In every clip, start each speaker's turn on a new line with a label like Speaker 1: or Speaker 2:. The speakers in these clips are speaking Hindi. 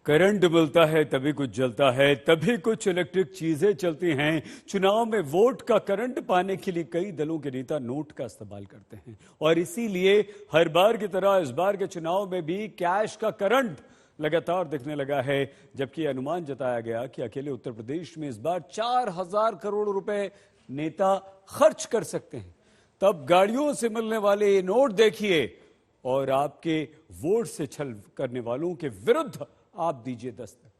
Speaker 1: करंट मिलता है तभी कुछ जलता है, तभी कुछ इलेक्ट्रिक चीजें चलती हैं। चुनाव में वोट का करंट पाने के लिए कई दलों के नेता नोट का इस्तेमाल करते हैं और इसीलिए हर बार की तरह इस बार के चुनाव में भी कैश का करंट लगातार दिखने लगा है। जबकि अनुमान जताया गया कि अकेले उत्तर प्रदेश में इस बार 4,000 करोड़ रुपए नेता खर्च कर सकते हैं। तब गाड़ियों से मिलने वाले ये नोट देखिए और आपके वोट से छल करने वालों के विरुद्ध आप दीजिए दस्तक।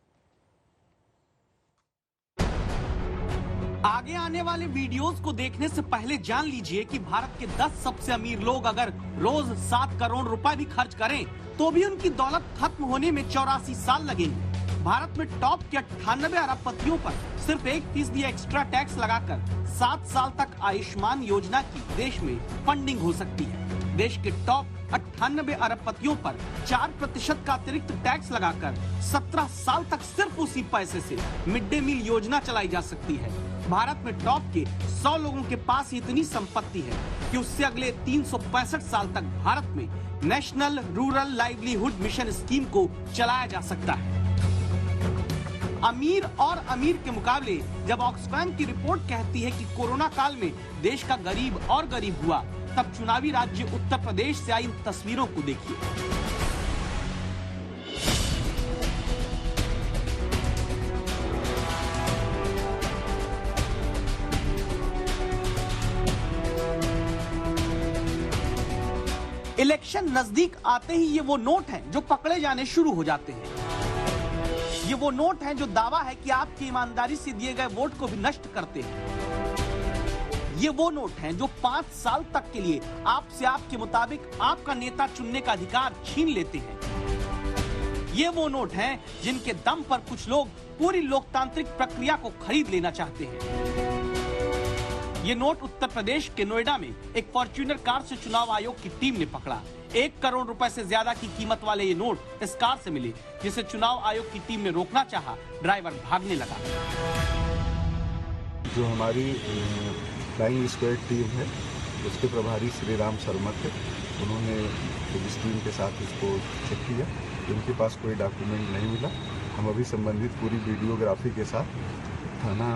Speaker 2: आगे आने वाले वीडियोस को देखने से पहले जान लीजिए कि भारत के 10 सबसे अमीर लोग अगर रोज 7 करोड़ रुपए भी खर्च करें तो भी उनकी दौलत खत्म होने में 84 साल लगेंगे। भारत में टॉप के 98 अरबपतियों पर सिर्फ 1% एक्स्ट्रा टैक्स लगाकर 7 साल तक आयुष्मान योजना की देश में फंडिंग हो सकती है। देश के टॉप 98 अरबपतियों पर 4% का अतिरिक्त टैक्स लगाकर 17 साल तक सिर्फ उसी पैसे से मिड डे मील योजना चलाई जा सकती है। भारत में टॉप के 100 लोगों के पास इतनी संपत्ति है कि उससे अगले 365 साल तक भारत में national rural livelihood mission scheme को चलाया जा सकता है। अमीर और अमीर के मुकाबले जब ऑक्सफैम की रिपोर्ट कहती है कि कोरोना काल में देश का गरीब और गरीब हुआ, तब चुनावी राज्य उत्तर प्रदेश से आई इन तस्वीरों को देखिए। इलेक्शन नजदीक आते ही ये वो नोट हैं जो पकड़े जाने शुरू हो जाते हैं। ये वो नोट हैं जो दावा है कि आपकी ईमानदारी से दिए गए वोट को भी नष्ट करते हैं। ये वो नोट हैं जो 5 साल तक के लिए आपसे आपके मुताबिक आपका नेता चुनने का अधिकार छीन लेते हैं। ये वो नोट हैं जिनके दम पर कुछ लोग पूरी लोकतांत्रिक प्रक्रिया को खरीद लेना चाहते हैं। ये नोट उत्तर प्रदेश के नोएडा में एक फॉर्च्यूनर कार से चुनाव आयोग की टीम ने पकड़ा। 1 करोड़ रुपए से ज्यादा की कीमत वाले ये नोट इस कार से मिले, जिसे चुनाव आयोग की टीम ने रोकना चाहा। ड्राइवर भागने लगा।
Speaker 3: जो हमारी फ्लाइंग स्क्वाड टीम है, उसके प्रभारी श्री राम शर्मा थे। उन्होंने पुलिस टीम के साथ इसको चेक किया। उनके पास कोई डॉक्यूमेंट नहीं मिला। हम अभी संबंधित पूरी वीडियोग्राफी के साथ थाना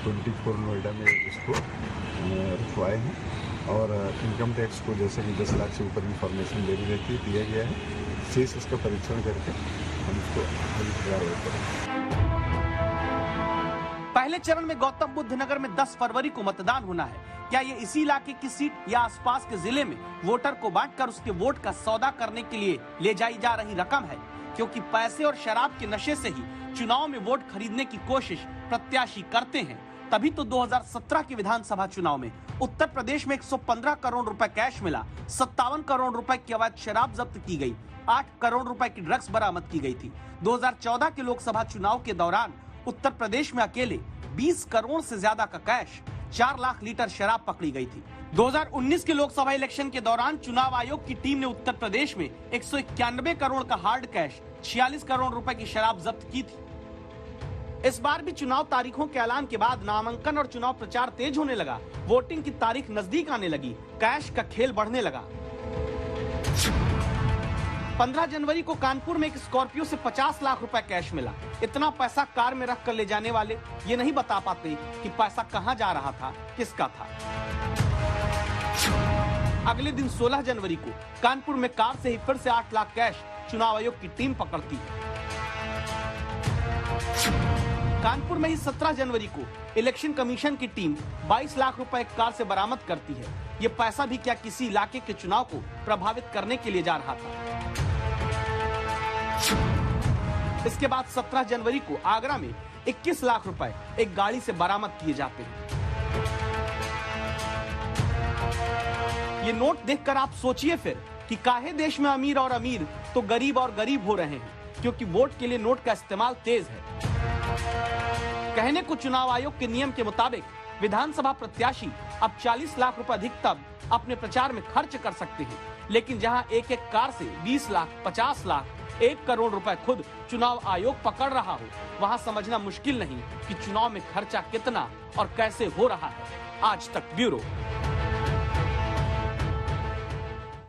Speaker 3: 24 नोएडा में इसको रखवाए हैं और इनकम टैक्स को जैसे कि 10 लाख से ऊपर इंफॉर्मेशन लेनी रहती है दिया गया है। शेष इसका परीक्षण करके हम इसको करेंगे।
Speaker 2: पहले चरण में गौतम बुद्ध नगर में 10 फरवरी को मतदान होना है। क्या ये इसी इलाके की सीट या आसपास के जिले में वोटर को बांटकर उसके वोट का सौदा करने के लिए ले जाई जा रही रकम है? क्योंकि पैसे और शराब के नशे से ही चुनाव में वोट खरीदने की कोशिश प्रत्याशी करते हैं। तभी तो 2017 के विधानसभा चुनाव में उत्तर प्रदेश में 115 करोड़ रुपए कैश मिला, 57 करोड़ रुपए की अवैध शराब जब्त की गई, 8 करोड़ रुपए की ड्रग्स बरामद की गई थी। 2014 के लोकसभा चुनाव के दौरान उत्तर प्रदेश में अकेले 20 करोड़ से ज्यादा का कैश, 4 लाख लीटर शराब पकड़ी गई थी। 2019 के लोकसभा इलेक्शन के दौरान चुनाव आयोग की टीम ने उत्तर प्रदेश में 191 करोड़ का हार्ड कैश, 46 करोड़ रुपए की शराब जब्त की थी। इस बार भी चुनाव तारीखों के ऐलान के बाद नामांकन और चुनाव प्रचार तेज होने लगा। वोटिंग की तारीख नजदीक आने लगी। कैश का खेल बढ़ने लगा। 15 जनवरी को कानपुर में एक स्कॉर्पियो से 50 लाख रुपए कैश मिला। इतना पैसा कार में रख कर ले जाने वाले ये नहीं बता पाते कि पैसा कहां जा रहा था, किसका था। अगले दिन 16 जनवरी को कानपुर में कार से ही फिर से 8 लाख कैश चुनाव आयोग की टीम पकड़ती है। कानपुर में ही 17 जनवरी को इलेक्शन कमीशन की टीम 22 लाख रुपए कार से बरामद करती है। ये पैसा भी क्या किसी इलाके के चुनाव को प्रभावित करने के लिए जा रहा था। इसके बाद 17 जनवरी को आगरा में 21 लाख रुपए एक गाड़ी से बरामद किए जाते हैं। ये नोट देखकर आप सोचिए फिर कि काहे देश में अमीर और अमीर तो गरीब और गरीब हो रहे हैं, क्योंकि वोट के लिए नोट का इस्तेमाल तेज है। कहने को चुनाव आयोग के नियम के मुताबिक विधानसभा प्रत्याशी अब 40 लाख रुपए अधिकतम अपने प्रचार में खर्च कर सकते हैं, लेकिन जहां एक एक कार से 20 लाख, 50 लाख, 1 करोड़ रुपए खुद चुनाव आयोग पकड़ रहा हो, वहां समझना मुश्किल नहीं कि चुनाव में खर्चा कितना और कैसे हो रहा है। आज तक ब्यूरो।